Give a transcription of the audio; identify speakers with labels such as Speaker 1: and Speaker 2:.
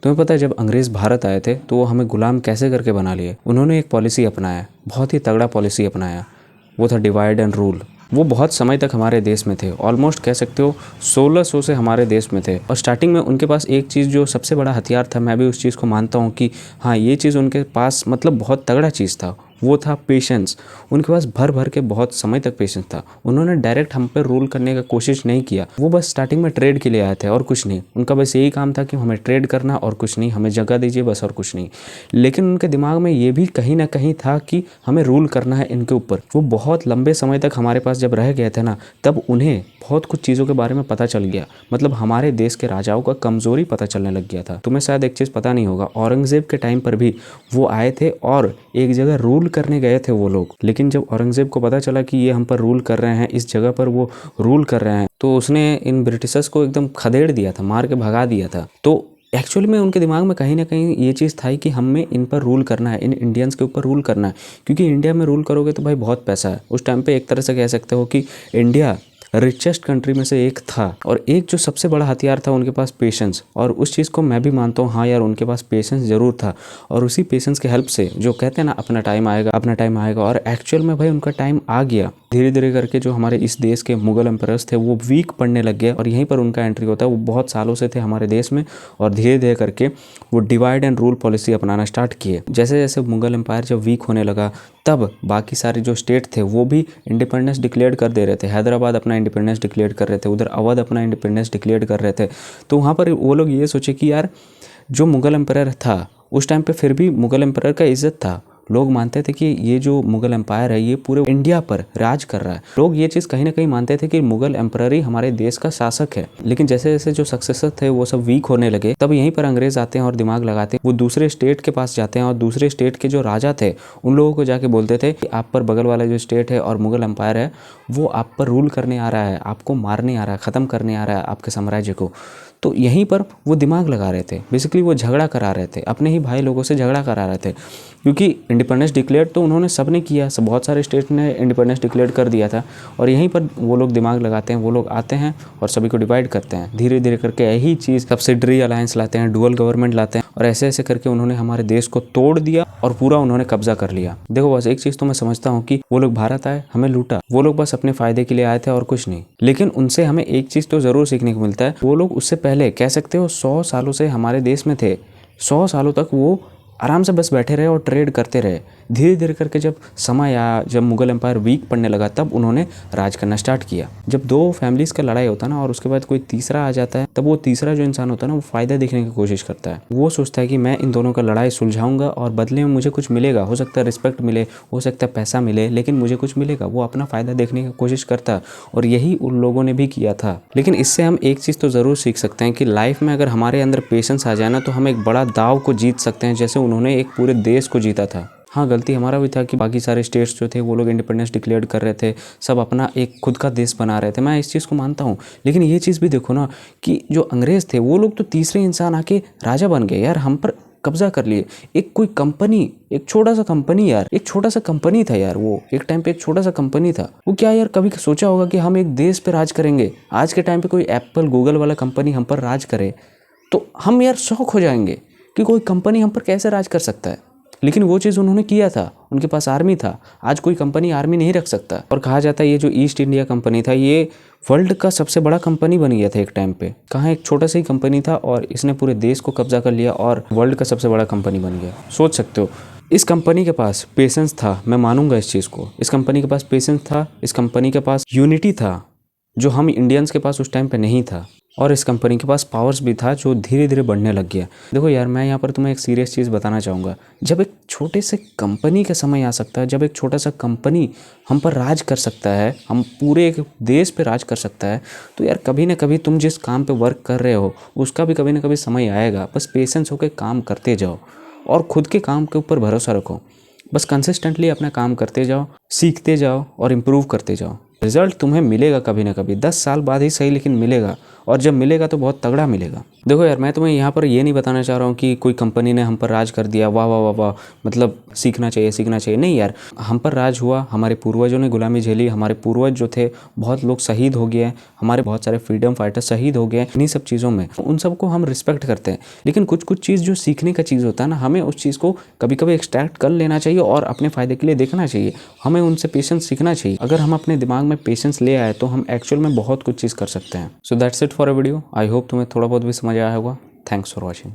Speaker 1: तुम्हें पता है जब अंग्रेज़ भारत आए थे तो वो हमें गुलाम कैसे करके बना लिए। उन्होंने एक पॉलिसी अपनाया, बहुत ही तगड़ा पॉलिसी अपनाया, वो था डिवाइड एंड रूल। वो बहुत समय तक हमारे देश में थे, ऑलमोस्ट कह सकते हो 1600 से हमारे देश में थे। और स्टार्टिंग में उनके पास एक चीज़ जो सबसे बड़ा हथियार था, मैं भी उस चीज़ को मानता हूँ कि हाँ ये चीज़ उनके पास मतलब बहुत तगड़ा चीज़ था, वो था पेशेंस। उनके पास भर भर के बहुत समय तक पेशेंस था। उन्होंने डायरेक्ट हम पर रूल करने का कोशिश नहीं किया। वो बस स्टार्टिंग में ट्रेड के लिए आए थे और कुछ नहीं। उनका बस यही काम था कि हमें ट्रेड करना और कुछ नहीं, हमें जगह दीजिए बस और कुछ नहीं। लेकिन उनके दिमाग में ये भी कहीं ना कहीं था कि हमें रूल करना है इनके ऊपर। वो बहुत लंबे समय तक हमारे पास जब रह गए थे ना, तब उन्हें बहुत कुछ चीज़ों के बारे में पता चल गया। मतलब हमारे देश के राजाओं का कमज़ोरी पता चलने लग गया था। तुम्हें शायद एक चीज़ पता नहीं होगा, औरंगज़ेब के टाइम पर भी वो आए थे और एक जगह रूल करने गए थे वो लोग। लेकिन जब औरंगज़ेब को पता चला कि ये हम पर रूल कर रहे हैं, इस जगह पर वो रूल कर रहे हैं, तो उसने इन ब्रिटिशर्स को एकदम खदेड़ दिया था, मार के भगा दिया था। तो एक्चुअली में उनके दिमाग में कहीं ना कहीं ये चीज़ था कि हमें इन पर रूल करना है, इन इंडियंस के ऊपर रूल करना है। क्योंकि इंडिया में रूल करोगे तो भाई बहुत पैसा है। उस टाइम पे एक तरह से कह सकते हो कि इंडिया रिचेस्ट कंट्री में से एक था। और एक जो सबसे बड़ा हथियार था उनके पास पेशेंस। और उस चीज़ को मैं भी मानता हूँ, हाँ यार उनके पास पेशेंस ज़रूर था। और उसी पेशेंस के हेल्प से जो कहते हैं ना अपना टाइम आएगा, अपना टाइम आएगा, और एक्चुअल में भाई उनका टाइम आ गया। धीरे धीरे करके जो हमारे इस देश के मुगल एम्परर्स थे वो वीक पड़ने लग गए और यहीं पर उनका एंट्री होता है। वो बहुत सालों से थे हमारे देश में और धीरे धीरे करके वो डिवाइड एंड रूल पॉलिसी अपनाना स्टार्ट किए। जैसे जैसे मुगल एम्पायर जब वीक होने लगा, तब बाकी सारे जो स्टेट थे वो भी इंडिपेंडेंस डिक्लेयर कर दे रहे थे। हैदराबाद अपना इंडिपेंडेंस डिक्लेयर कर रहे थे, उधर अवध अपना इंडिपेंडेंस डिक्लेयर कर रहे थे। तो वहाँ पर वो लोग ये सोचे कि यार जो मुगल एम्पायर था उस टाइम पे, फिर भी मुगल एम्पायर का इज्जत था। लोग मानते थे कि ये जो मुगल एम्पायर है ये पूरे इंडिया पर राज कर रहा है। लोग ये चीज़ कहीं ना कहीं मानते थे कि मुगल एम्पायर ही हमारे देश का शासक है। लेकिन जैसे जैसे जो सक्सेसर थे वो सब वीक होने लगे, तब यहीं पर अंग्रेज आते हैं और दिमाग लगाते हैं। वो दूसरे स्टेट के पास जाते हैं और दूसरे स्टेट के जो राजा थे उन लोगों को जाके बोलते थे कि आप पर बगल वाला जो स्टेट है और मुगल एम्पायर है वो आप पर रूल करने आ रहा है, आपको मारने आ रहा है, ख़त्म करने आ रहा है आपके साम्राज्य को। तो यहीं पर वो दिमाग लगा रहे थे। बेसिकली वो झगड़ा करा रहे थे, अपने ही भाई लोगों से झगड़ा करा रहे थे। क्योंकि इंडिपेंडेंस डिक्लेयर तो उन्होंने सब ने किया, सब बहुत सारे स्टेट ने इंडिपेंडेंस डिक्लेयर कर दिया था। और यहीं पर वो लोग दिमाग लगाते हैं, वो लोग आते हैं और सभी को डिवाइड करते हैं। धीरे धीरे करके यही चीज़ सब्सिडरी अलायंस लाते हैं, डुअल गवर्नमेंट लाते हैं, और ऐसे ऐसे करके उन्होंने हमारे देश को तोड़ दिया और पूरा उन्होंने कब्जा कर लिया। देखो बस एक चीज़ तो मैं समझता हूँ कि वो लोग भारत आए, हमें लूटा, वो लोग बस अपने फायदे के लिए आए थे और कुछ नहीं। लेकिन उनसे हमें एक चीज़ तो ज़रूर सीखने को मिलता है, वो लोग उससे पहले कह सकते हो 100 सालों से हमारे देश में थे। 100 सालों तक वो आराम से बस बैठे रहे और ट्रेड करते रहे। धीरे धीरे करके जब समय आया, जब मुगल एम्पायर वीक पड़ने लगा, तब उन्होंने राज करना स्टार्ट किया। जब दो फैमिलीज़ का लड़ाई होता है ना और उसके बाद कोई तीसरा आ जाता है, तब वो तीसरा जो इंसान होता है ना वो फ़ायदा देखने की कोशिश करता है। वो सोचता है कि मैं इन दोनों का लड़ाई सुलझाऊंगा और बदले में मुझे कुछ मिलेगा। हो सकता है रिस्पेक्ट मिले, हो सकता है पैसा मिले, लेकिन मुझे कुछ मिलेगा। वो अपना फ़ायदा देखने की कोशिश करता है और यही उन लोगों ने भी किया था। लेकिन इससे हम एक चीज़ तो ज़रूर सीख सकते हैं कि लाइफ में अगर हमारे अंदर पेशेंस आ जाए ना, तो हम एक बड़ा दाव को जीत सकते हैं, जैसे उन्होंने एक पूरे देश को जीता था। हाँ, गलती हमारा भी था कि बाकी सारे स्टेट्स जो थे वो लोग इंडिपेंडेंस डिक्लेयर कर रहे थे, सब अपना एक खुद का देश बना रहे थे। मैं इस चीज़ को मानता हूँ। लेकिन ये चीज़ भी देखो ना कि जो अंग्रेज़ थे वो लोग तो तीसरे इंसान आके राजा बन गए यार, हम पर कब्जा कर लिए। एक कोई कंपनी, एक छोटा सा कंपनी यार, एक छोटा सा कंपनी था यार, वो एक टाइम पे एक छोटा सा कंपनी था। वो क्या यार कभी सोचा होगा कि हम एक देश पे राज करेंगे? आज के टाइम पे कोई एप्पल, गूगल वाला कंपनी हम पर राज करे तो हम यार शौक हो जाएंगे कि कोई कंपनी हम पर कैसे राज कर सकता है। लेकिन वो चीज़ उन्होंने किया था, उनके पास आर्मी था। आज कोई कंपनी आर्मी नहीं रख सकता। और कहा जाता है ये जो ईस्ट इंडिया कंपनी था ये वर्ल्ड का सबसे बड़ा कंपनी बन गया था एक टाइम पे। कहाँ एक छोटा सा ही कंपनी था और इसने पूरे देश को कब्जा कर लिया और वर्ल्ड का सबसे बड़ा कंपनी बन गया। सोच सकते हो, इस कंपनी के पास पेशेंस था, मैं मानूंगा इस चीज़ को। इस कंपनी के पास पेशेंस था, इस कंपनी के पास यूनिटी था जो हम इंडियंस के पास उस टाइम पे नहीं था, और इस कंपनी के पास पावर्स भी था जो धीरे धीरे बढ़ने लग गया। देखो यार, मैं यहाँ पर तुम्हें एक सीरियस चीज़ बताना चाहूँगा। जब एक छोटे से कंपनी का समय आ सकता है, जब एक छोटा सा कंपनी हम पर राज कर सकता है, हम पूरे एक देश पे राज कर सकता है, तो यार कभी ना कभी तुम जिस काम पे वर्क कर रहे हो उसका भी कभी ना कभी समय आएगा। बस पेशेंस होकर काम करते जाओ और खुद के काम के ऊपर भरोसा रखो। बस कंसिस्टेंटली अपना काम करते जाओ, सीखते जाओ और इम्प्रूव करते जाओ। रिजल्ट तुम्हें मिलेगा कभी ना कभी, 10 साल बाद ही सही लेकिन मिलेगा, और जब मिलेगा तो बहुत तगड़ा मिलेगा। देखो यार, मैं तुम्हें यहाँ पर ये नहीं बताना चाह रहा हूँ कि कोई कंपनी ने हम पर राज कर दिया, वाह वाह वाह वाह, मतलब सीखना चाहिए सीखना चाहिए, नहीं यार। हम पर राज हुआ, हमारे पूर्वजों ने गुलामी झेली, हमारे पूर्वज जो थे बहुत लोग शहीद हो गए, हमारे बहुत सारे फ्रीडम फाइटर शहीद हो गए इन्हीं सब चीज़ों में, उन सबको हम रिस्पेक्ट करते हैं। लेकिन कुछ कुछ चीज़ जो सीखने का चीज़ होता है ना, हमें उस चीज़ को कभी कभी एक्सट्रैक्ट कर लेना चाहिए और अपने फ़ायदे के लिए देखना चाहिए। हमें उनसे पेशेंस सीखना चाहिए। अगर हम अपने दिमाग में पेशेंस ले आए तो हम एक्चुअल में बहुत कुछ चीज़ कर सकते हैं। So that's it for a video. I hope तुम्हें थोड़ा बहुत भी समझ आया होगा। Thanks for watching.